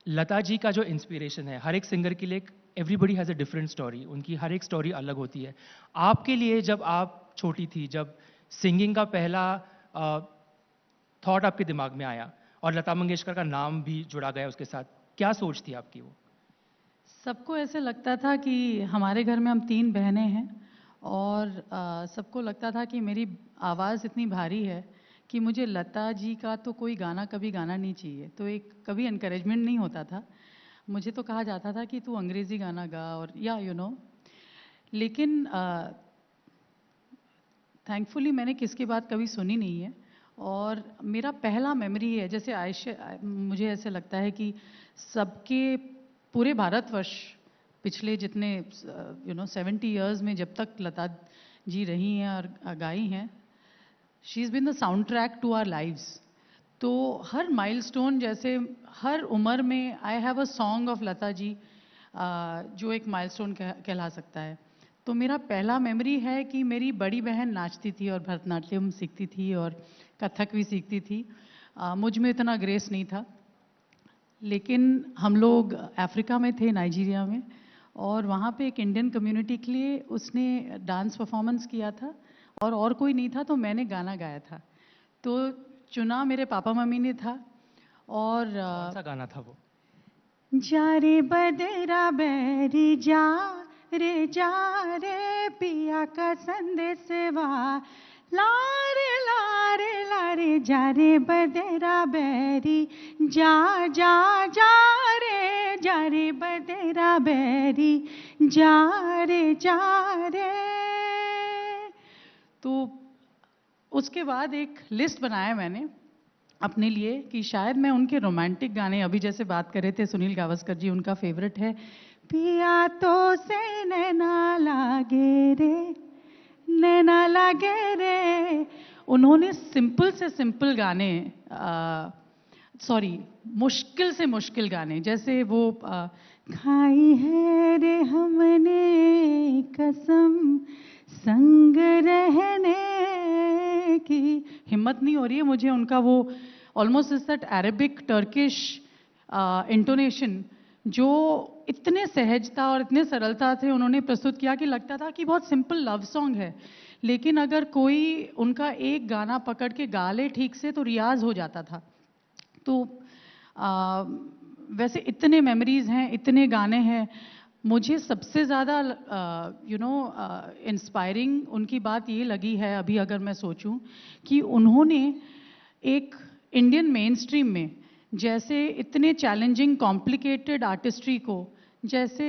लता जी का जो इंस्पिरेशन है, हर एक सिंगर के लिए everybody has a different story, उनकी हर एक स्टोरी अलग होती है। आपके लिए जब आप छोटी थी, जब सिंगिंग का पहला थॉट आपके दिमाग में आया और लता मंगेशकर का नाम भी जुड़ा गया उसके साथ, क्या सोच थी आपकी वो? सबको ऐसे लगता था कि हमारे घर में हम 3 बहनें हैं और सबको लगता था कि मेरी आवाज़ इतनी भारी है कि मुझे लता जी का तो कोई गाना कभी गाना नहीं चाहिए। तो एक कभी एनकरेजमेंट नहीं होता था। मुझे तो कहा जाता था कि तू अंग्रेज़ी गाना गा और या लेकिन थैंकफुली मैंने किसकी बात कभी सुनी नहीं है। और मेरा पहला मेमोरी है, जैसे आयशा, मुझे ऐसे लगता है कि सबके पूरे भारतवर्ष पिछले जितने 70 इयर्स में जब तक लता जी रही हैं और गाई हैं, she is been the sound track to our lives. तो हर माइलस्टोन, जैसे हर उम्र में I have a song of Lata ji, जो एक माइलस्टोन कहला सकता है। तो मेरा पहला मेमोरी है कि मेरी बड़ी बहन नाचती थी और भरतनाट्यम सीखती थी और कथक भी सीखती थी। मुझ में इतना ग्रेस नहीं था, लेकिन हम लोग अफ्रीका में थे, नाइजीरिया में, और वहाँ पे एक इंडियन कम्युनिटी के लिए उसने डांस परफॉर्मेंस किया था और कोई नहीं था, तो मैंने गाना गाया था। तो चुना मेरे पापा मम्मी ने था। और कौन सा गाना था वो? जा रे बदरा बैरी जा रे पिया का संदेशवा, लारे लारे लारे जा रे बदरा बैरी जा जा जा रे बदरा बैरी जा रे। तो उसके बाद एक लिस्ट बनाया मैंने अपने लिए कि शायद मैं उनके रोमांटिक गाने, अभी जैसे बात कर रहे थे सुनील गावस्कर जी, उनका फेवरेट है पिया तो से नैना लागे रे, नैना लागे रे। उन्होंने सिंपल से सिंपल गाने, सॉरी, मुश्किल से मुश्किल गाने, जैसे वो खाई है रे हमने कसम संग रहने की, हिम्मत नहीं हो रही है मुझे उनका वो almost is that Arabic Turkish intonation, जो इतने सहजता और इतने सरलता से उन्होंने प्रस्तुत किया कि लगता था कि बहुत सिंपल लव सॉन्ग है, लेकिन अगर कोई उनका एक गाना पकड़ के गा ले ठीक से तो रियाज हो जाता था। तो वैसे इतने मेमोरीज हैं, इतने गाने हैं। मुझे सबसे ज़्यादा इंस्पायरिंग उनकी बात ये लगी है, अभी अगर मैं सोचूं, कि उन्होंने एक इंडियन मेन स्ट्रीम में जैसे इतने चैलेंजिंग कॉम्प्लिकेटेड आर्टिस्ट्री को जैसे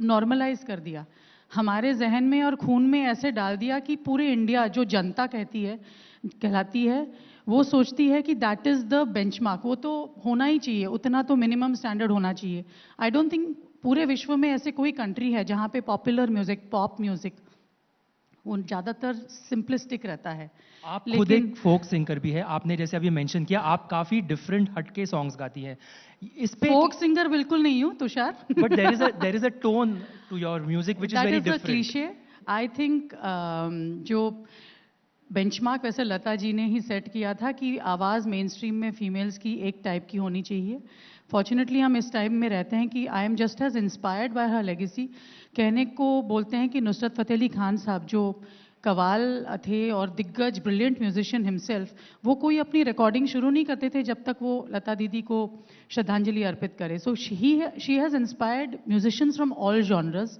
नॉर्मलाइज कर दिया हमारे जहन में और खून में, ऐसे डाल दिया कि पूरे इंडिया, जो जनता कहलाती है, वो सोचती है कि दैट इज़ द बेंचमार्क। वो तो होना ही चाहिए, उतना तो मिनिमम स्टैंडर्ड होना चाहिए। आई डोंट थिंक पूरे विश्व में ऐसे कोई कंट्री है जहाँ पे पॉपुलर म्यूजिक, पॉप म्यूजिक, वो ज़्यादातर सिंपलिस्टिक रहता है। आप खुद लेकिन एक फोक सिंगर भी है, आपने जैसे अभी मेंशन किया, आप काफी डिफरेंट हटके सॉन्ग्स गाती हैं। इस पे फोक सिंगर बिल्कुल नहीं हूँ Tushar, but there is a tone to your music which is that very is the different. Cliche. I think जो बेंचमार्क वैसे लता जी ने ही सेट किया था कि आवाज़ मेन स्ट्रीम में फीमेल्स की एक टाइप की होनी चाहिए। फॉर्चुनेटली हम इस टाइम में रहते हैं कि I am just as inspired by her legacy. कहने को बोलते हैं कि नुसरत फ़तेह अली खान साहब, जो कवाल थे और दिग्गज ब्रिलियंट म्यूजिशियन हिमसेल्फ, वो कोई अपनी रिकॉर्डिंग शुरू नहीं करते थे जब तक वो लता दीदी को श्रद्धांजलि अर्पित करे। So she has inspired musicians from all genres.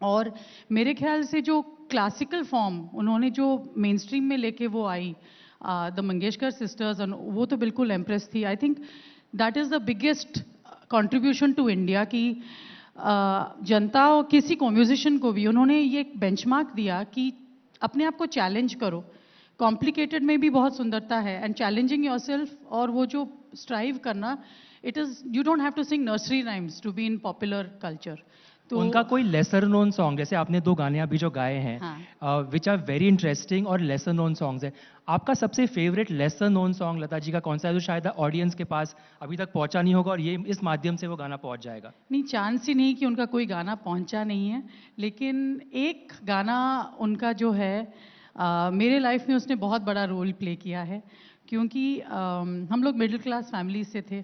और मेरे ख्याल से जो क्लासिकल फॉर्म उन्होंने जो मेन स्ट्रीम में लेके वो आई, द मंगेशकर सिस्टर्स, वो तो बिल्कुल एम्प्रेस थी। I think that is the biggest contribution to India कि जनता और किसी को, म्यूजिशियन को भी उन्होंने ये बेंचमार्क दिया कि अपने आप को चैलेंज करो। कॉम्प्लिकेटेड में भी बहुत सुंदरता है, एंड चैलेंजिंग योरसेल्फ, और वो जो स्ट्राइव करना, it is, you don't have to sing nursery rhymes to be in popular culture. तो उनका कोई लेसर नोन सॉन्ग, जैसे आपने 2 गाने अभी जो गाए हैं, हाँ, विच आर वेरी इंटरेस्टिंग और लेसर नोन सॉन्ग्स है, आपका सबसे favourite lesser known song Lata ji का कौन सा है, जो शायद ऑडियंस के पास अभी तक पहुंचा नहीं होगा और ये इस माध्यम से वो गाना पहुंच जाएगा? नहीं, चांस ही नहीं कि उनका कोई गाना पहुंचा नहीं है, लेकिन एक गाना उनका जो है, मेरे लाइफ में उसने बहुत बड़ा रोल प्ले किया है, क्योंकि हम लोग मिडिल क्लास फैमिली से थे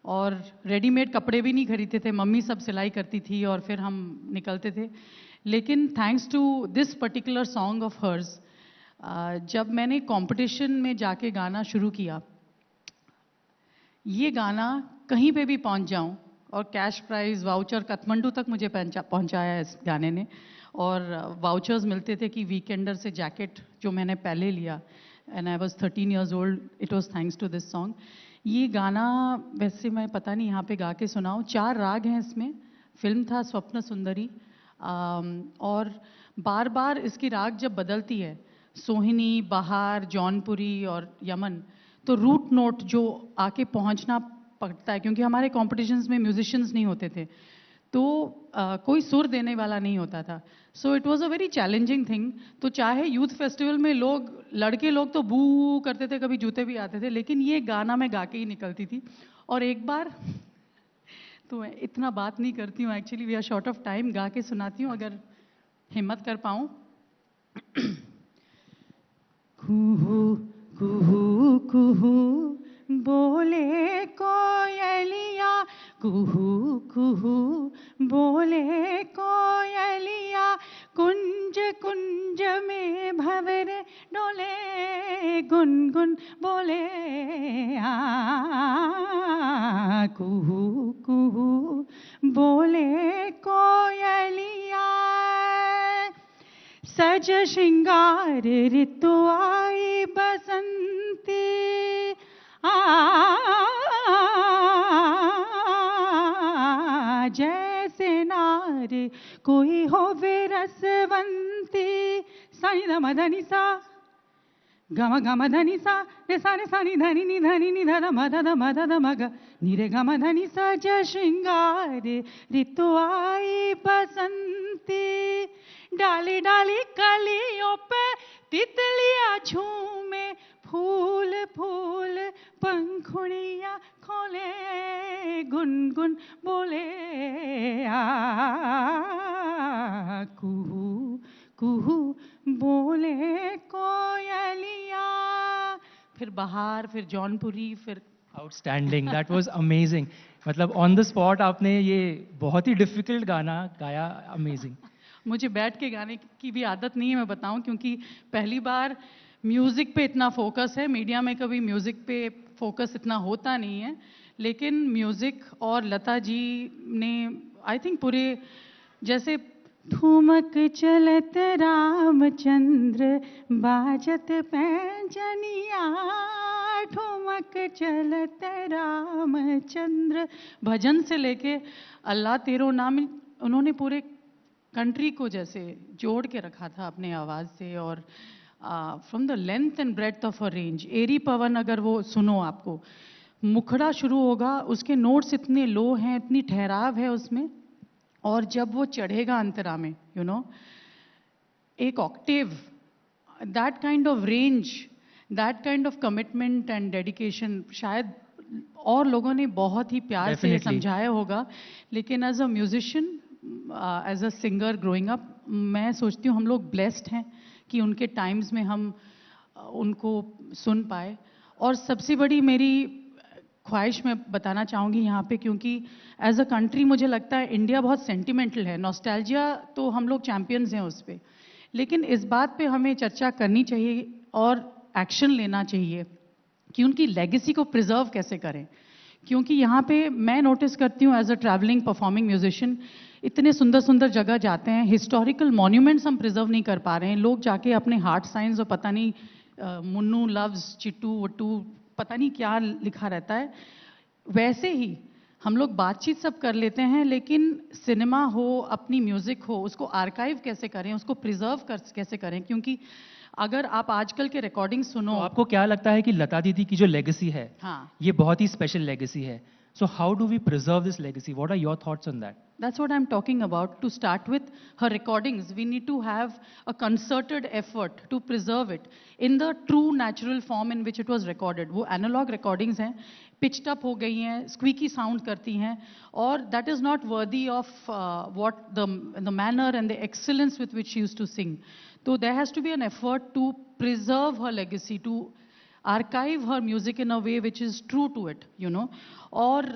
और रेडीमेड कपड़े भी नहीं खरीदते थे, मम्मी सब सिलाई करती थी और फिर हम निकलते थे। लेकिन thanks to this particular song of hers, जब मैंने कंपटीशन में जाके गाना शुरू किया, ये गाना कहीं पे भी पहुंच जाऊं, और कैश प्राइज वाउचर काठमांडू तक मुझे पहुंचाया इस गाने ने, और वाउचर्स मिलते थे कि वीकेंडर से जैकेट जो मैंने पहले लिया, and I was 13 years old, it was thanks to this song. ये गाना वैसे मैं पता नहीं यहाँ पे गा के सुनाऊं, 4 राग हैं इसमें, फिल्म था स्वप्न सुंदरी, और बार बार इसकी राग जब बदलती है, सोहिनी, बहार, जौनपुरी और यमन, तो रूट नोट जो आके पहुंचना पड़ता है, क्योंकि हमारे कॉम्पिटिशन्स में म्यूजिशियंस नहीं होते थे, तो कोई सुर देने वाला नहीं होता था। So it was a very challenging thing. तो चाहे यूथ फेस्टिवल में लोग, लड़के लोग तो बू करते थे, कभी जूते भी आते थे, लेकिन ये गाना मैं गा के ही निकलती थी। और एक बार तो मैं इतना बात नहीं करती हूँ actually, we are short of time, गा के सुनाती हूँ अगर हिम्मत कर पाऊँ। कुहू कुहू कुहू बोले कोयलिया, कुहू कुहू बोले कोयलिया, कुंज कुंज में भंवरे डोले, गुनगुन बोले आ, कुहू कुहू बोले कोयलिया। सज श्रृंगार ऋतु आई बसंती, जैसे नार कोई हो विरसवंती। सानी ध मधनी सा गम गम धनी सा रे सा नि धनी नि ध ध मध ध मध ध मग नि रे गम धनी सा। जय श्रृंगार ऋतु आई बसंती, डाली डाली कलियों पे तितलियां झूमे, फूल फूल पंखुड़ियां खोले, गुनगुन बोले आ, कुहू कुहू बोले कोयलिया। फिर बहार, फिर जौनपुरी, फिर आउटस्टैंडिंग, दैट वाज अमेजिंग। मतलब ऑन द स्पॉट आपने ये बहुत ही डिफिकल्ट गाना गाया, अमेजिंग। मुझे बैठ के गाने की भी आदत नहीं है, मैं बताऊं, क्योंकि पहली बार म्यूज़िक पे इतना फोकस है, मीडिया में कभी म्यूज़िक पे फोकस इतना होता नहीं है, लेकिन म्यूज़िक और लता जी ने आई थिंक पूरे, जैसे ठुमक चलत रामचंद्र बाजत पैंजनिया, ठुमक चलत रामचंद्र, भजन से लेके अल्लाह तेरो नाम, उन्होंने पूरे कंट्री को जैसे जोड़ के रखा था अपने आवाज़ से। और from the length and breadth of a range, एरी पवन अगर वो सुनो, आपको मुखड़ा शुरू होगा, उसके नोट्स इतने लो हैं, इतनी ठहराव है उसमें, और जब वो चढ़ेगा अंतरा में, यू नो, एक Octave, that kind of range, that kind of commitment and dedication शायद और लोगों ने बहुत ही प्यार से समझाया होगा, लेकिन as a musician, as a singer growing up, मैं सोचती हूँ हम लोग ब्लेस्ड हैं कि उनके टाइम्स में हम उनको सुन पाए। और सबसे बड़ी मेरी ख्वाहिश मैं बताना चाहूँगी यहाँ पे, क्योंकि एज अ कंट्री मुझे लगता है इंडिया बहुत सेंटिमेंटल है, नॉस्टैल्जिया तो हम लोग चैंपियंस हैं उस पर, लेकिन इस बात पे हमें चर्चा करनी चाहिए और एक्शन लेना चाहिए कि उनकी लेगेसी को प्रिजर्व कैसे करें। क्योंकि यहाँ पे मैं नोटिस करती हूँ as a travelling performing musician, इतने सुंदर सुंदर जगह जाते हैं, हिस्टोरिकल मॉन्यूमेंट्स हम प्रिजर्व नहीं कर पा रहे हैं, लोग जाके अपने हार्ट साइंस और पता नहीं मुन्नू लव्स चिट्टू वट्टू पता नहीं क्या लिखा रहता है, वैसे ही हम लोग बातचीत सब कर लेते हैं, लेकिन सिनेमा हो, अपनी म्यूजिक हो, उसको आर्काइव कैसे करें, उसको प्रिजर्व कैसे करें। क्योंकि अगर आप आजकल के रिकॉर्डिंग सुनो, तो आपको क्या लगता है कि लता दीदी की जो लेगेसी है, हाँ, ये बहुत ही स्पेशल लेगेसी है, so how do we preserve this legacy? What are your thoughts on that? That's what I'm talking about. To start with her recordings, we need to have a concerted effort to preserve it in the true natural form in which it was recorded. वो analog recordings हैं, pitched up हो गई हैं, squeaky sound करती हैं, और that is not worthy of what the manner and the excellence with which she used to sing. So there has to be an effort to preserve her legacy, to archive her music in a way which is true to it, you know. और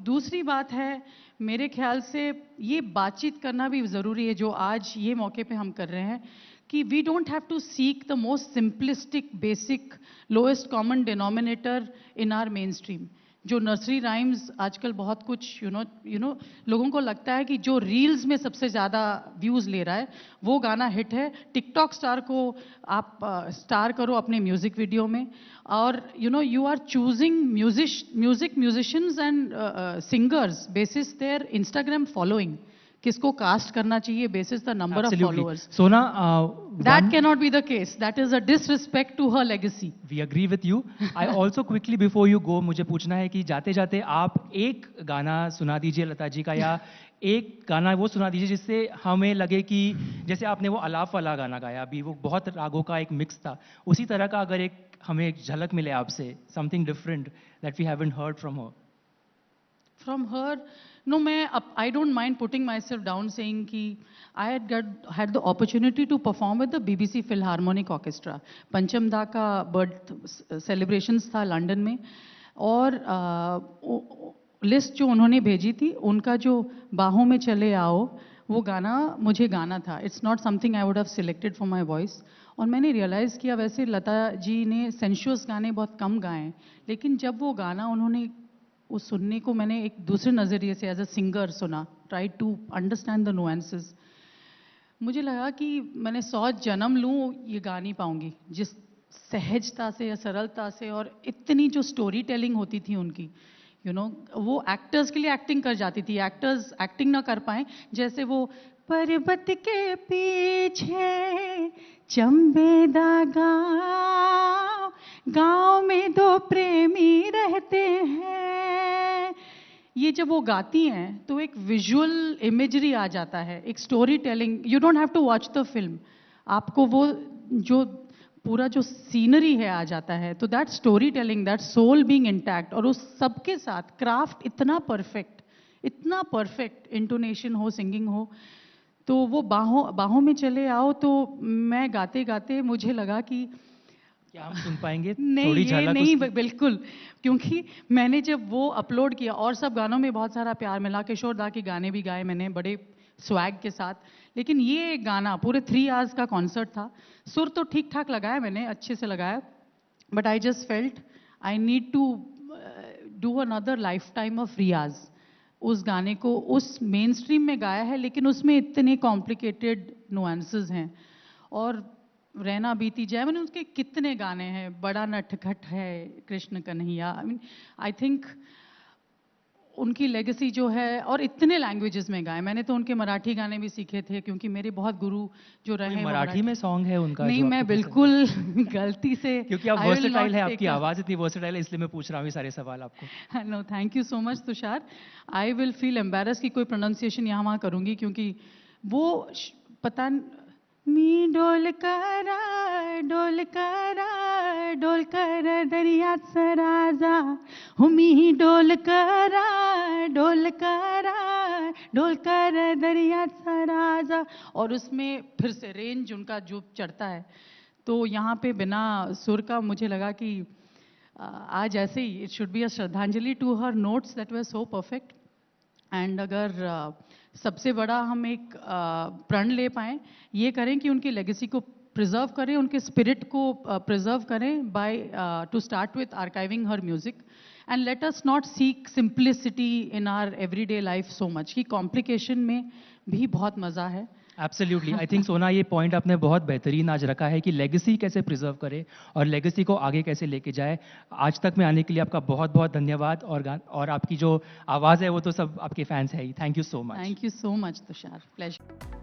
दूसरी बात है, मेरे ख्याल से ये बातचीत करना भी ज़रूरी है, जो आज ये मौके पे हम कर रहे हैं, कि we don't have to seek the most simplistic, basic, lowest common denominator in our mainstream. जो नर्सरी राइम्स आजकल बहुत कुछ यू नो लोगों को लगता है कि जो रील्स में सबसे ज़्यादा व्यूज़ ले रहा है वो गाना हिट है। टिकटॉक स्टार को आप स्टार करो अपने म्यूज़िक वीडियो में, और you are choosing musicians and singers basis their Instagram following. किसको कास्ट करना चाहिए basis the number of followers. Sona, that cannot be the case. That is a disrespect to her legacy. We agree with you. I also quickly before you go, मुझे पूछना है कि जाते जाते आप एक गाना सुना दीजिए लता जी का, या एक गाना वो सुना दीजिए जिससे हमें लगे कि जैसे आपने वो अलाप वाला गाना गाया अभी, वो बहुत रागों का एक मिक्स था, उसी तरह का अगर एक हमें एक झलक मिले आपसे, something different that we haven't heard from her. From her, no, I don't mind putting myself down saying कि I had the opportunity to perform with the BBC Philharmonic Orchestra. पंचम दा का बर्थ सेलिब्रेशंस था London में, और list जो उन्होंने भेजी थी, उनका जो बाहों में चले आओ वो गाना मुझे गाना था. It's not something I would have selected for my voice. और मैंने रियलाइज़ किया, वैसे लता जी ने सेंशुअस गाने बहुत कम गाए, लेकिन जब वो गाना उन्होंने वो सुनने को मैंने एक दूसरे नज़रिए से एज अ सिंगर सुना, try to understand the nuances, मुझे लगा कि मैंने 100 जन्म लूँ ये गा नहीं पाऊंगी जिस सहजता से या सरलता से, और इतनी जो स्टोरी टेलिंग होती थी उनकी, वो एक्टर्स के लिए एक्टिंग कर जाती थी. एक्टर्स एक्टिंग ना कर पाए, जैसे वो पर्वत के पीछे चंबेदा गांव में 2 प्रेमी रहते हैं, ये जब वो गाती हैं तो एक विजुअल इमेजरी आ जाता है, एक story telling. You don't have to watch the film, आपको वो जो पूरा जो सीनरी है आ जाता है. तो that story telling, that soul being intact, और उस सबके साथ क्राफ्ट इतना परफेक्ट इंटोनेशन हो, सिंगिंग हो, तो वो बाहों में चले आओ. तो मैं गाते गाते मुझे लगा कि क्या हम सुन पाएंगे नहीं, थोड़ी ये झलक नहीं, उसकी? बिल्कुल, क्योंकि मैंने जब वो अपलोड किया, और सब गानों में बहुत सारा प्यार मिला, किशोर दा के गाने भी गाए मैंने बड़े स्वैग के साथ, लेकिन ये गाना पूरे 3 आवर्स का कॉन्सर्ट था. सुर तो ठीक ठाक लगाया मैंने, अच्छे से लगाया, but I just felt I need to do another lifetime of रियाज. उस गाने को उस मेन स्ट्रीम में गाया है, लेकिन उसमें इतने कॉम्प्लिकेटेड नुआंसेस हैं. और रहना बीती जाए, मैंने उसके कितने गाने हैं, बड़ा नटखट है कृष्ण कन्हैया, आई थिंक उनकी लेगेसी जो है, और इतने लैंग्वेजेस में गाए. मैंने तो उनके मराठी गाने भी सीखे थे, क्योंकि मेरे बहुत गुरु जो रहे हैं मराठी में सॉन्ग है उनका? नहीं, जो मैं आपको बिल्कुल गलती से, क्योंकि आप वर्सेटाइल है, आपकी आवाज इतनी वर्सेटाइल है, इसलिए मैं पूछ रहा हूँ ये सारे सवाल आपको. No, thank you so much Tushar. I will feel embarrassed कि कोई प्रोनाउंसिएशन यहाँ वहाँ करूँगी, क्योंकि वो पता मी डोल करा दरियात राजा, मी डोल करा दरियात राजा. और उसमें फिर से रेंज उनका जो चढ़ता है, तो यहाँ पे बिना सुर का मुझे लगा कि आज ऐसे ही इट शुड बी अ श्रद्धांजलि to her notes that were so perfect. And अगर सबसे बड़ा हम एक प्रण ले पाएँ, ये करें कि उनकी लेगेसी को प्रिजर्व करें, उनके स्पिरिट को प्रिजर्व करें by to start with archiving her music, and let us not seek simplicity in our everyday life so much, कि कॉम्प्लिकेशन में भी बहुत मज़ा है. एब्सोल्युटली. आई थिंक सोना, ये पॉइंट आपने बहुत बेहतरीन आज रखा है कि लेगेसी कैसे प्रिजर्व करे और लेगेसी को आगे कैसे लेके जाए. आज तक में आने के लिए आपका बहुत बहुत धन्यवाद, और आपकी जो आवाज़ है वो तो सब आपके फैंस है ही. Thank you so much. Thank you so much Tushar, pleasure.